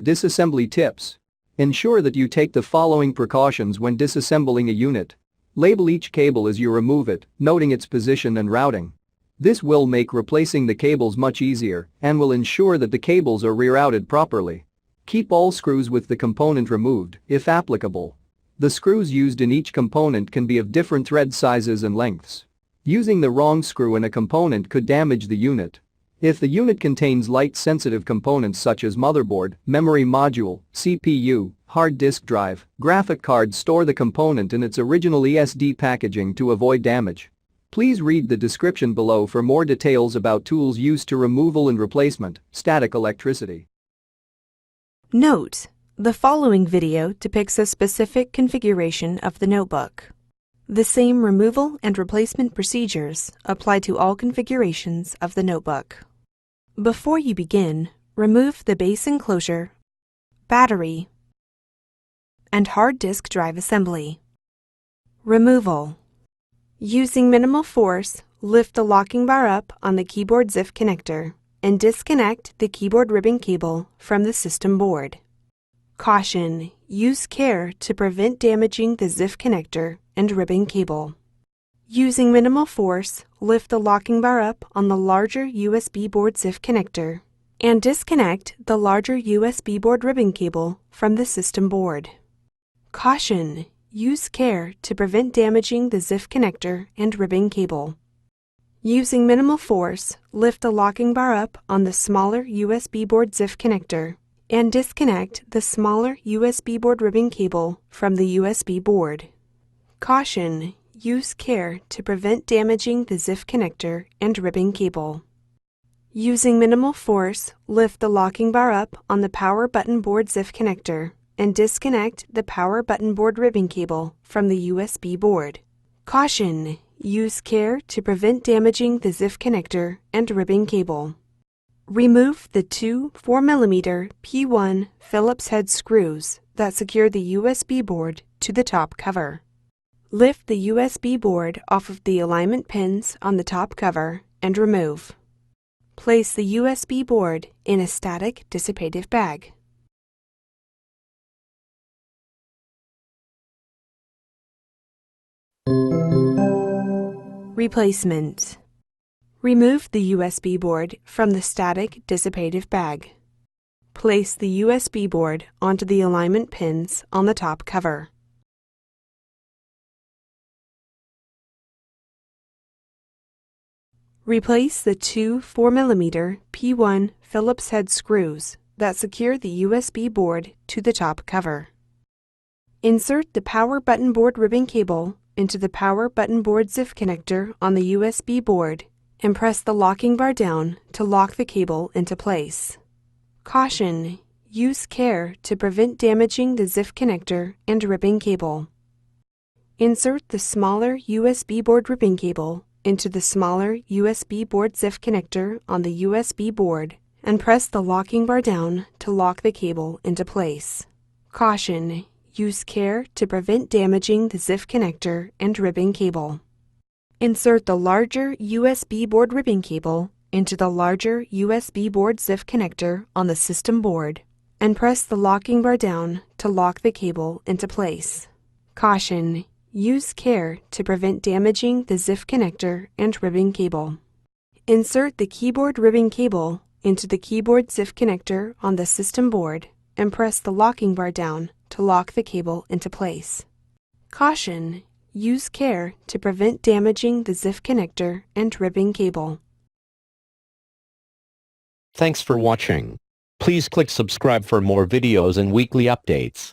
Disassembly tips. Ensure that you take the following precautions when disassembling a unit. Label each cable as you remove it, noting its position and routing. This will make replacing the cables much easier and will ensure that the cables are rerouted properly. Keep all screws with the component removed, if applicable. The screws used in each component can be of different thread sizes and lengths. Using the wrong screw in a component could damage the unit. If the unit contains light-sensitive components such as motherboard, memory module, CPU, hard disk drive, graphic card, store the component in its original ESD packaging to avoid damage. Please read the description below for more details about tools used to removal and replacement, static electricity. Note: the following video depicts a specific configuration of the notebook. The same removal and replacement procedures apply to all configurations of the notebook. Before you begin, remove the base enclosure, battery, and hard disk drive assembly. Removal. Using minimal force, lift the locking bar up on the keyboard ZIF connector and disconnect the keyboard ribbon cable from the system board. Caution: use care to prevent damaging the ZIF connector and ribbon cable. Using minimal force, lift the locking bar up on the larger USB board ZIF connector and disconnect the larger USB board ribbon cable from the system board. Caution: use care to prevent damaging the ZIF connector and ribbon cable. Using minimal force, lift the locking bar up on the smaller USB board ZIF connector and disconnect the smaller USB board ribbon cable from the USB board. Caution: use care to prevent damaging the ZIF connector and ribbon cable. Using minimal force, lift the locking bar up on the power button board ZIF connector and disconnect the power button board ribbon cable from the USB board. Caution: use care to prevent damaging the ZIF connector and ribbon cable. Remove the two 4mm P1 Phillips head screws that secure the USB board to the top cover. Lift the USB board off of the alignment pins on the top cover and remove. Place the USB board in a static dissipative bag. Replacement. Remove the USB board from the static dissipative bag. Place the USB board onto the alignment pins on the top cover. Replace the two 4mm P1 Phillips head screws that secure the USB board to the top cover. Insert the power button board ribbon cable into the power button board ZIF connector on the USB board and press the locking bar down to lock the cable into place. Caution: use care to prevent damaging the ZIF connector and ribbon cable. Insert the smaller USB board ribbon cable into the smaller USB board ZIF connector on the USB board and press the locking bar down to lock the cable into place. Caution: use care to prevent damaging the ZIF connector and ribbon cable. Insert the larger USB board ribbon cable into the larger USB board ZIF connector on the system board and press the locking bar down to lock the cable into place. Caution: use care to prevent damaging the ZIF connector and ribbon cable. Insert the keyboard ribbon cable into the keyboard ZIF connector on the system board and press the locking bar down to lock the cable into place. Caution: use care to prevent damaging the ZIF connector and ribbon cable. Thanks for watching. Please click subscribe for more videos and weekly updates.